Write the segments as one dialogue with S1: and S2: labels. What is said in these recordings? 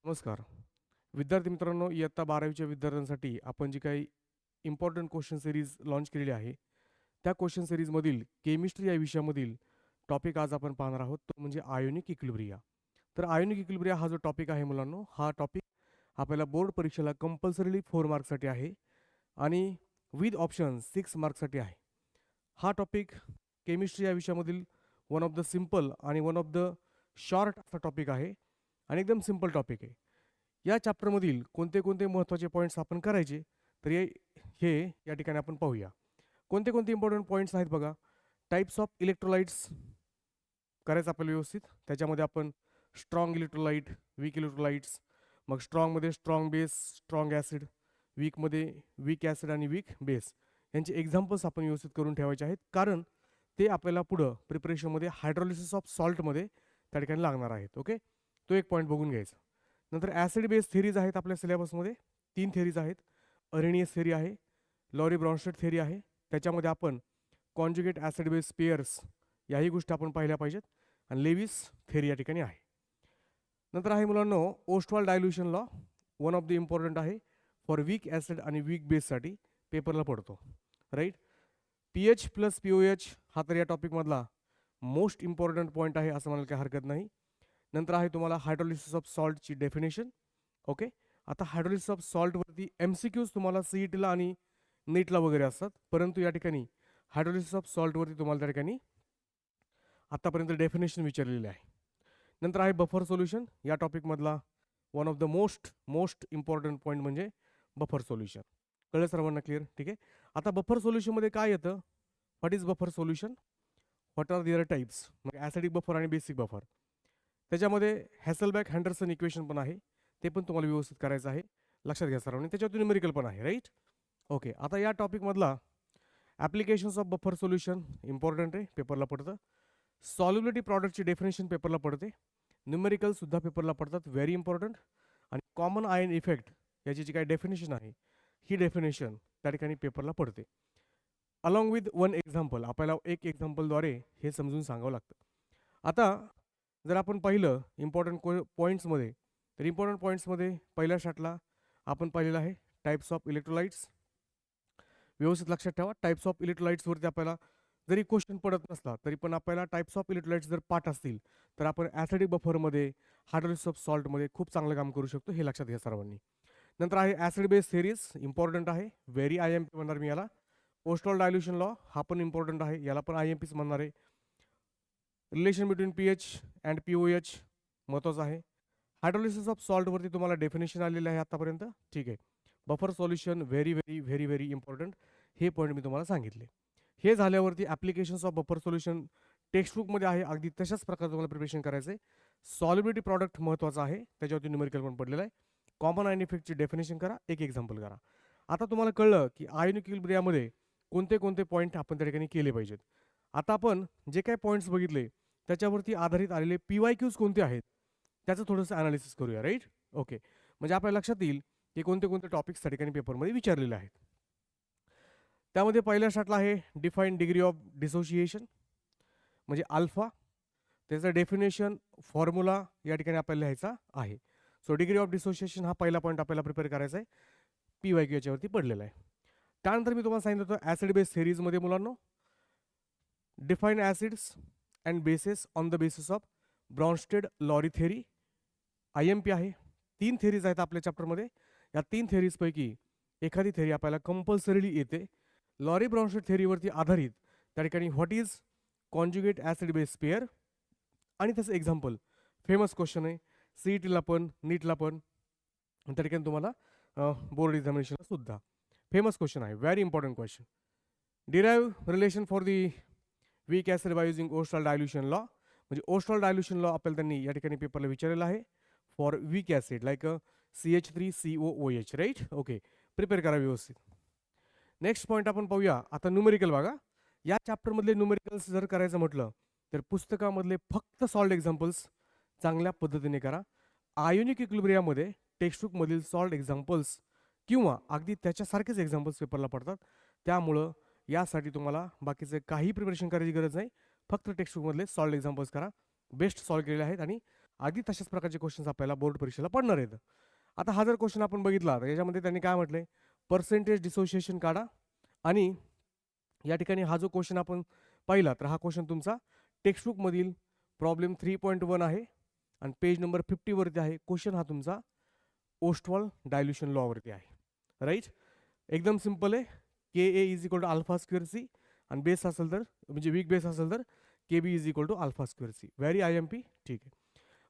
S1: नमस्कार. विद्यार्थी मित्रांनो, इयत्ता 12वीच्या विद्यार्थ्यांसाठी आपण जी काही इम्पोर्टंट क्वेश्चन सीरीज लॉन्च केलेली आहे, त्या क्वेश्चन सीरीजमधील केमिस्ट्री या विषयामधील टॉपिक आज आपण पाहणार आहोत, तो म्हणजे आयोनिक इक्विलिब्रिया. तर आयोनिक इक्विलिब्रिया हा जो टॉपिक आहे मुलांनो, हा टॉपिक आपल्याला बोर्ड परीक्षेला कंपल्सरीली 4 मार्क्ससाठी आहे आणि विथ ऑप्शन 6 मार्क्ससाठी आहे. हा टॉपिक केमिस्ट्री या विषयामधील वन ऑफ द सिंपल आणि वन ऑफ द शॉर्ट असा टॉपिक आहे आणि एकदम सिंपल टॉपिक आहे. या चॅप्टरमधील कोणते कोणते महत्त्वाचे पॉईंट्स आपण करायचे, तर हे या ठिकाणी आपण पाहूया. कोणते कोणते इम्पॉर्टंट पॉईंट्स आहेत बघा. टाईप्स ऑफ इलेक्ट्रोलाइट्स करायचं आपल्याला व्यवस्थित. त्याच्यामध्ये आपण स्ट्रॉंग इलेक्ट्रोलाइट, वीक इलेक्ट्रोलाइट्स, मग स्ट्रॉंगमध्ये स्ट्रॉंग बेस, स्ट्रॉंग ॲसिड, वीकमध्ये वीक ॲसिड आणि वीक बेस यांचे एक्झाम्पल्स आपण व्यवस्थित करून ठेवायचे आहेत, कारण ते आपल्याला पुढं प्रिपरेशनमध्ये हायड्रोलिसिस ऑफ सॉल्टमध्ये त्या ठिकाणी लागणार आहेत. ओके, तो एक पॉईंट बघून घ्यायचा. नंतर ॲसिड बेस थेरीज आहेत आपल्या सिलेबसमध्ये. 3 थेरीज आहेत. अरेनियस थेरी आहे, लॉरी ब्रॉन्स्टेड थेरी आहे. त्याच्यामध्ये आपण कॉन्जुगेट ॲसिड बेस पेअर्स याही गोष्टी आपण पाहिल्या पाहिजेत आणि लेविस थेरी या ठिकाणी आहे. नंतर आहे मुलांनो Ostwald dilution law, one of the important आहे फॉर वीक ॲसिड आणि वीक बेससाठी पेपरला पडतो, राईट. पीएच प्लस पीओएच हा तर या टॉपिकमधला मोस्ट इम्पॉर्टंट पॉईंट आहे असं म्हणायला काही हरकत नाही. नंतर आहे तुम्हाला हायड्रोलिसिस ऑफ सॉल्टची डेफिनेशन. ओके, आता हायड्रोलिसिस ऑफ सॉल्टवरती MCQs तुम्हाला CETला आणि नीटला वगैरे असतात, परंतु या ठिकाणी हायड्रोलिसिस ऑफ सॉल्टवरती तुम्हाला त्या ठिकाणी आतापर्यंत डेफिनेशन विचारलेले आहे. नंतर आहे बफर सोल्युशन, या टॉपिकमधला one of the most most important point म्हणजे बफर सोल्युशन. कळलं सर्वांना? क्लिअर? ठीक आहे. आता बफर सोल्युशनमध्ये काय येतं? What is buffer solution, what are their types, मग ॲसिडिक बफर आणि बेसिक बफर. त्याच्यामध्ये हॅसलबॅक हँडरसन इक्वेशन पण आहे, ते पण तुम्हाला व्यवस्थित करायचं आहे, लक्षात घ्या सर्वांनी. त्याच्यातून न्यूमेरिकल पण आहे, राईट. ओके, आता या टॉपिकमधला applications of buffer solution important आहे, पेपरला पडतं. सॉल्युबिलिटी प्रॉडक्टची डेफिनेशन पेपरला पडते. न्यूमेरिकलसुद्धा पेपरला पडतात, व्हेरी इम्पॉर्टंट. आणि कॉमन आयन इफेक्ट याची जी काही डेफिनेशन आहे, ही डेफिनेशन त्या ठिकाणी पेपरला पडते. अलॉंग विथ वन एक्झाम्पल, आपल्याला एक एक्झाम्पलद्वारे हे समजून सांगावं लागतं. आता जर आपण पाहिलं इम्पॉर्टंट पॉईंट्समध्ये, तर इम्पॉर्टंट पॉईंट्समध्ये पहिल्या शाटला आपण पाहिलेलं आहे टाईप्स ऑफ इलेक्ट्रोलाइट्स. व्यवस्थित लक्षात ठेवा, टाईप्स ऑफ इलेक्ट्रोलाइट्सवरती आपल्याला जरी क्वेश्चन पडत नसला तरी पण आपल्याला टाईप्स ऑफ इलेक्ट्रोलाइट्स जर पाठ असतील तर आपण ॲसिडिक बफरमध्ये, हायड्रोलिसिस ऑफ सॉल्टमध्ये खूप चांगलं काम करू शकतो, हे लक्षात घ्या सर्वांनी. नंतर आहे ॲसिड बेस थेरीज, इम्पॉर्टंट आहे, व्हेरी IMP म्हणणार मी याला. ओस्टॉल डायल्युशन लॉ हा पण इम्पॉर्टंट आहे, याला पण IMPच म्हणणार आहे. Relation between pH and POH महत्त्वाचं आहे. हायड्रोलिसिस ऑफ सॉल्टवरती तुम्हाला डेफिनेशन आलेलं आहे आतापर्यंत, ठीक आहे. Buffer solution very very very very important, हे पॉईंट मी तुम्हाला सांगितले. हे झाल्यावरती ॲप्लिकेशन्स ऑफ बफर सोल्युशन टेक्स्टबुकमध्ये आहे, अगदी तशाच प्रकारे तुम्हाला प्रिपरेशन करायचं आहे. सॉल्युबिलिटी प्रॉडक्ट महत्त्वाचं आहे, त्याच्यावरती न्यूमेरिकल पण पडलेलं आहे. कॉमन आयन इफेक्टची डेफिनेशन करा, एक एक्झाम्पल करा. आता तुम्हाला कळलं की आयोनिक इक्विलिब्रियामध्ये कोणते कोणते पॉईंट आपण त्या ठिकाणी केले पाहिजेत. आता आपण जे काही पॉईंट्स बघितले त्याच्यावरती आधारित आलेले PYQs कोणते आहेत त्याचं थोडंसं अनालिसिस करूया, राईट. ओके, म्हणजे आपल्या लक्षात येईल की कोणते कोणते टॉपिक्स त्या ठिकाणी पेपरमध्ये विचारलेले आहेत. त्यामध्ये पहिल्या शाटला आहे डिफाईन डिग्री ऑफ डिसोशिएशन म्हणजे अल्फा. त्याचं डेफिनेशन फॉर्म्युला या ठिकाणी आपल्याला लिहायचा आहे. सो डिग्री ऑफ डिसोशिएशन हा पहिला पॉईंट आपल्याला प्रिपेअर करायचा आहे, PYQ याच्यावरती पडलेला आहे. त्यानंतर मी तुम्हाला सांगितलं होतं ॲसिड बेस सिरीजमध्ये मुलांनो define acids and bases on the basis of Bronsted Lowry theory, IMP आहे. 3 थेरीज आहेत आपल्या चॅप्टरमध्ये. या 3 थेरीजपैकी एखादी थेरी आपल्याला कंपल्सरीली येते. लॉरी ब्रॉन्स्टेड थेरीवरती आधारित त्या ठिकाणी what is conjugate acid base pair आणि त्याचं एक्झाम्पल फेमस क्वेश्चन आहे, CETला पण नीटला पण, त्या ठिकाणी तुम्हाला बोर्ड एक्झामिनेशनला सुद्धा फेमस क्वेश्चन आहे, very important question. Derive relation for the weak acid by using Ostwald dilution law, म्हणजे ओस्टॉल डायल्युशन लॉ आपल्याला त्यांनी या ठिकाणी पेपरला विचारलेला आहे for weak acid like CH3COOH, right. Okay, prepare करा व्यवस्थित. नेक्स्ट पॉईंट आपण पाहूया आता न्यूमेरिकल. बघा, या चॅप्टरमधले न्यूमेरिकल्स जर करायचं म्हटलं तर पुस्तकामधले फक्त सॉल्ट एक्झाम्पल्स चांगल्या पद्धतीने करा. आयोनिक इक्विलिब्रियामध्ये टेक्स्टबुकमधील सॉल्ट एक्झाम्पल्स किंवा अगदी त्याच्यासारखेच एक्झाम्पल्स पेपरला पडतात, त्यामुळं यासाठी तुम्हाला बाकीचं काही प्रिपरेशन करायची गरज नाही, फक्त टेक्स्टबुकमधले सॉल्ट एक्झाम्पल्स करा. बेस्ट सॉल्व केलेले आहेत आणि अगदी तशाच प्रकारचे क्वेश्चन्स आपल्याला बोर्ड परीक्षेला पडणार आहेत. आता हा जर क्वेश्चन आपण बघितला तर याच्यामध्ये त्यांनी काय म्हटलंय, पर्सेंटेज डिसोसिएशन काढा. आणि या ठिकाणी हा जो क्वेश्चन आपण पाहिला तर हा क्वेश्चन तुमचा टेक्स्टबुकमधील प्रॉब्लेम 3.1 आहे आणि पेज नंबर 50 वरती आहे. क्वेश्चन हा तुमचा ओस्टवॉल डायल्युशन लॉवरती आहे. राईट, एकदम सिंपल आहे. K A is equal to alpha square C आणि बेस असेल तर म्हणजे वीक बेस असेल तर K B is equal to alpha square C. Very I M P. ठीक आहे.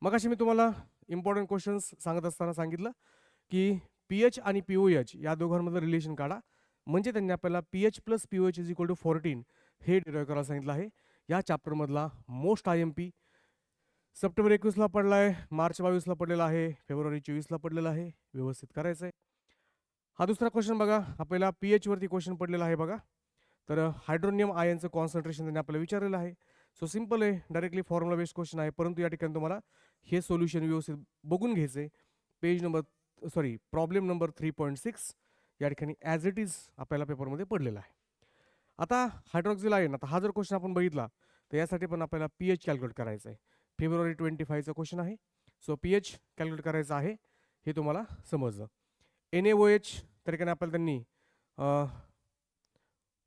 S1: मग अशी मी तुम्हाला इम्पॉर्टंट क्वेश्चन्स सांगत असताना सांगितलं की पी एच आणि पी ओ एच या दोघांमधलं रिलेशन काढा. म्हणजे त्यांनी आपल्याला P H plus P O H is equal to 14 हे डिराईव्ह करायला सांगितलं आहे. या चॅप्टरमधला most I M P September 21ला पडला आहे, मार्च 22ला पडलेला आहे, फेब्रुवारी 24ला पडलेला आहे. व्यवस्थित करायचं आहे. हा दुसरा क्वेश्चन बघा, आपल्याला पी एच वरती क्वेश्चन पडलेला आहे बघा. तर हायड्रोनियम आयनचं कॉन्सन्ट्रेशन त्यांनी आपल्याला विचारलेलं आहे. सो सिंपल आहे, डायरेक्टली फॉर्म्युला बेस्ड क्वेश्चन आहे. परंतु या ठिकाणी तुम्हाला हे सोल्युशन व्यवस्थित बघून घ्यायचं आहे. पेज नंबर प्रॉब्लेम नंबर 3.6 या ठिकाणी ॲज इट इज आपल्याला पेपरमध्ये पडलेला आहे. आता हायड्रॉक्झिल आयन, आता हा जर क्वेश्चन आपण बघितला तर यासाठी पण आपल्याला पी एच कॅल्क्युलेट करायचं आहे. फेब्रुवारी 25चा क्वेश्चन आहे. सो पी एच कॅल्क्युलेट करायचं आहे, हे तुम्हाला समजलं. एन ए ओ एच त्या ठिकाणी आपल्याला त्यांनी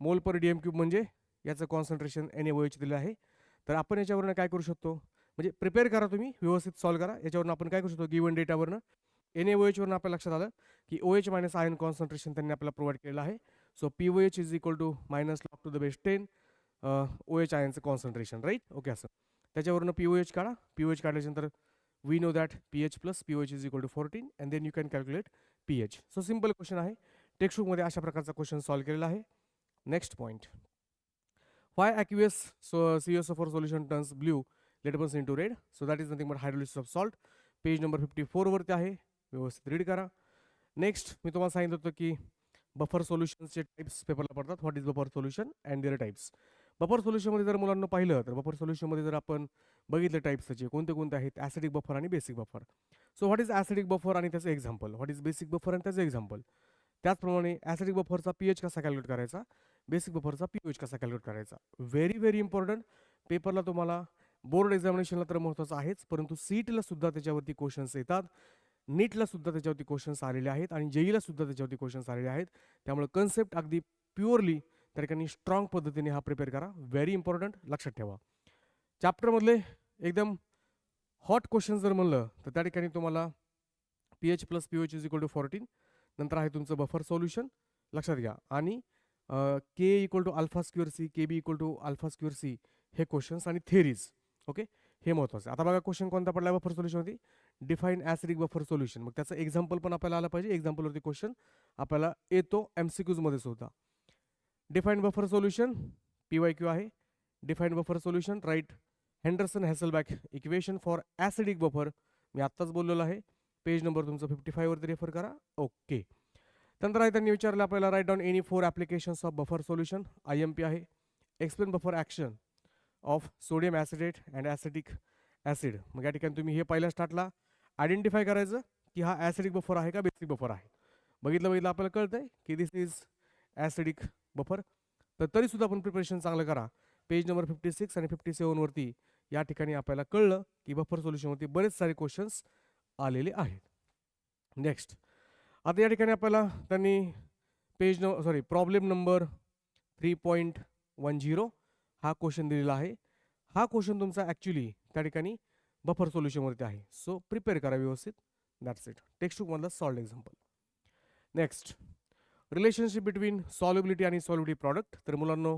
S1: मोल पर डी एम क्यूब म्हणजे याचं concentration N A O H दिलं आहे. तर आपण याच्यावरनं काय करू शकतो, म्हणजे प्रिपेअर करा तुम्ही, व्यवस्थित सॉल्व करा. याच्यावरनं आपण काय करू शकतो, गिवन डेटावरनं एन ए ओ एचवरनं आपल्या लक्षात आलं की O H minus ion concentration त्यांनी आपल्याला प्रोव्हाइड केलेलं आहे. So P O H is equal to minus log to the base 10 O H आयनचं कॉन्सन्ट्रेशन. Right, okay. असं त्याच्यावरनं पी ओ एच काढा. पी ओ एच काढल्यानंतर we know that P H plus P O H is equal to 14 and then you can calculate P H. So simple question आहे. टेक्स्टबुकमध्ये अशा प्रकारचा question solve केलेला आहे. Next point, why aqueous CaSO4 solution turns blue latex into red? So that is nothing but hydrolysis of salt. Page number 54 वरती आहे, व्यवस्थित read करा. नेक्स्ट मी तुम्हाला सांगितलं होतं की बफर सोल्युशनचे टाईप्स पेपरला पडतात. What is buffer solution and their types. Buffer सोल्युशनमध्ये जर मुलांना पाहिलं तर बफर सोल्युशनमध्ये जर आपण बघितले टाईप्स त्याचे कोणते कोणते आहेत, ॲसिडिक बफर आणि basic buffer. So what is acidic buffer आणि त्याचं example, what is basic buffer आणि त्याचं एक्झाम्पल. त्याचप्रमाणे ॲसिडिक बफरचा पी एच कसा कॅल्क्युलेट करायचा, बेसिक बफरचा पी एच कसा कॅल्क्युलेट करायचा. Very very important. पेपरला तुम्हाला बोर्ड एक्झामिनेशनला तर महत्त्वाचं आहेच, परंतु सीईटीला सुद्धा त्याच्यावरती क्वेश्चन्स येतात, नीटला सुद्धा त्याच्यावरती क्वेश्चन्स आलेले आहेत आणि जेईला सुद्धा त्याच्यावरती क्वेश्चन्स आलेले आहेत. त्यामुळे कन्सेप्ट अगदी प्युअरली त्या ठिकाणी स्ट्रॉंग पद्धतीने हा प्रिपेअर करा. व्हेरी इम्पॉर्टंट, लक्षात ठेवा. चॅप्टरमधले एकदम हॉट क्वेश्चन जर म्हणलं तर त्या ठिकाणी तुम्हाला P H plus P H is equal to 14, नंतर आहे तुमचं बफर सोल्युशन, लक्षात घ्या. आणि K equal to alpha square C, K B equal to alpha square C हे क्वेश्चन्स आणि थेरीज. ओके, हे महत्त्वाचं. आता बघा क्वेश्चन कोणता पडला बफर सोल्युशनवरती, डिफाईन ॲसिडिक बफर सोल्युशन. मग त्याचं एक्झाम्पल पण आपल्याला आलं पाहिजे. एक्झाम्पलवरती क्वेश्चन आपल्याला येतो MCQमध्ये सुद्धा. डिफाईन बफर सोल्युशन PYQ आहे. Define buffer solution write Henderson Hasselbalch equation for acidic buffer, मी आत्ताच बोललेलो आहे. पेज नंबर तुमचं 55 वरती रेफर करा. ओके. त्यानंतर आहे त्यांनी विचारलं आपल्याला write down any 4 applications of buffer solution, IMP आहे. Explain buffer action of sodium acetate and acetic acid. मग या ठिकाणी तुम्ही हे पहिल्या स्टार्टला आयडेंटिफाय करायचं की हा ॲसिडिक बफर आहे का बेसिक बफर आहे. बघितलं आपल्याला कळतंय की दिस इज ॲसिडिक बफर. तर तरीसुद्धा आपण प्रिपरेशन चांगलं करा. पेज नंबर 56 आणि 57 वरती या ठिकाणी आपल्याला कळलं की बफर सोल्युशनवरती बरेच सारे क्वेश्चन्स आलेले आहेत. नेक्स्ट, आता या ठिकाणी आपल्याला त्यांनी प्रॉब्लेम नंबर 3.10 हा क्वेश्चन दिलेला आहे. हा क्वेश्चन तुमचा ॲक्च्युली त्या ठिकाणी बफर सोल्युशनवरती आहे. सो प्रिपेअर करा व्यवस्थित. That's it. टेक्स्टबुकमधला solved example. Next, relationship between solubility आणि सॉल्युबिलिटी प्रॉडक्ट. तर मुलांनो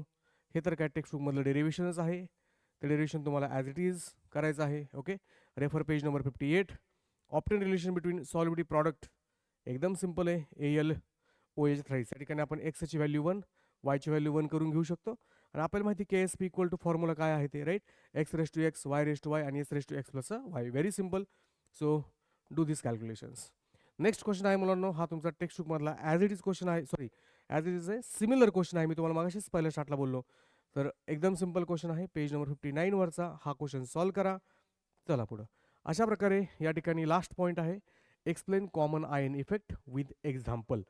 S1: हे तर काय टेक्स्टबुकमधलं डेरिव्हेशनच आहे. ते डेरिव्हेशन तुम्हाला ॲज इट इज करायचं आहे. Okay, refer page number 58. Obtain relation between solubility product एकदम सिंपल आहे. AlOH thrice. या ठिकाणी आपण एक्सची व्हॅल्यू 1, वायची व्हॅल्यू 1 करून घेऊ शकतो. आणि आपल्याला माहिती KSP इक्वल टू फॉर्म्युला काय आहे ते, राईट, x⁻x, y⁻y आणि s⁻x plus y. Very simple. So do this calculations. Next question आहे मुलांनो, हा तुमचा टेक्स्टबुकमधला ॲज इट इज क्वेश्चन आहे. ॲज इट इज आहे, सिमिलर क्वेश्चन आहे. मी तुम्हाला मागाशीच पहिल्या स्टार्टला बोललो. तर एकदम सिम्पल क्वेश्चन आहे. पेज नंबर 59 वरचा हा क्वेश्चन सॉल्व करा. चला पुढं. अशा प्रकारे या ठिकाणी लास्ट पॉईंट आहे, explain common ion effect with example.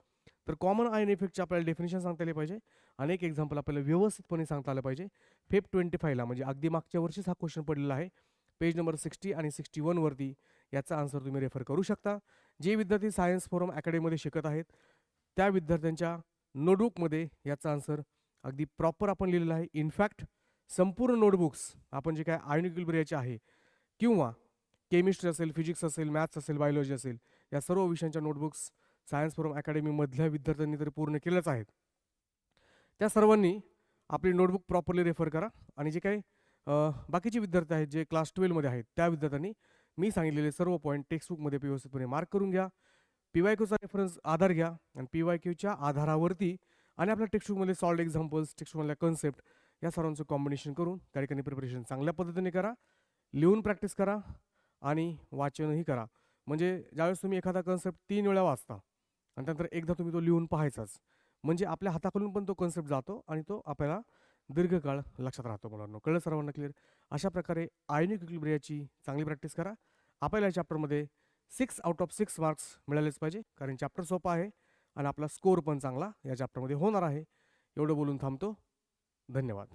S1: तर कॉमन आयन इफेक्टचे आपल्याला डेफिनेशन सांगता आले पाहिजे. अनेक एक्झाम्पल आपल्याला व्यवस्थितपणे सांगता आलं पाहिजे. फेब 25ला म्हणजे अगदी मागच्या वर्षीच हा क्वेश्चन पडलेला आहे. पेज नंबर 60 आणि 61 वरती याचा आन्सर तुम्ही रेफर करू शकता. जे विद्यार्थी सायन्स फोरम अकॅडमीमध्ये शिकत आहेत त्या विद्यार्थ्यांच्या नोटबुकमध्ये याचा आन्सर अगदी प्रॉपर आपण लिहिलेला आहे. इनफॅक्ट संपूर्ण नोटबुक्स आपण जे काय आयोनिक इक्विलिब्रियाचे आहे किंवा केमिस्ट्री असेल, फिजिक्स असेल, मॅथ्स असेल, बायोलॉजी असेल, या सर्व विषयांच्या नोटबुक्स सायन्स फोरम अकॅडमीमधल्या विद्यार्थ्यांनी तरी पूर्ण केल्याच आहेत. त्या सर्वांनी आपली नोटबुक प्रॉपरली रेफर करा आणि जे काही बाकीचे विद्यार्थी आहेत जे क्लास 12मध्ये आहेत त्या विद्यार्थ्यांनी मी सांगितलेले सर्व पॉईंट टेक्स्टबुकमध्ये व्यवस्थितपणे मार्क करून घ्या. PYQचा रेफरन्स आधार घ्या आणि PYQच्या आधारावरती आणि आपल्या टेक्स्टबुकमध्ये सॉल्ड एक्झाम्पल्स, टेक्स्टबुकमधल्या कन्सेप्ट या सर्वांचं कॉम्बिनेशन करून त्या ठिकाणी प्रिपरेशन चांगल्या पद्धतीने करा. लिहून प्रॅक्टिस करा आणि वाचनही करा. म्हणजे ज्यावेळेस तुम्ही एखादा कन्सेप्ट 3 वेळा वाचता आणि त्यानंतर एकदा तुम्ही तो लिहून पाहायचाच, म्हणजे आपल्या हाताखालून पण तो कन्सेप्ट जातो आणि तो आपल्याला दीर्घकाळ लक्षात राहतो. मुलांनो, कळलं सर्वांना क्लिअर? अशा प्रकारे आयोनिक इक्विलिब्रियाची चांगली प्रॅक्टिस करा. आपल्याला या चॅप्टरमध्ये 6 आउट ऑफ 6 मार्क्स मिळालेच पाहिजे, कारण चॅप्टर सोपा आहे आणि आपला स्कोअर पण चांगला या चॅप्टरमध्ये होणार आहे. एवढं बोलून थांबतो. धन्यवाद.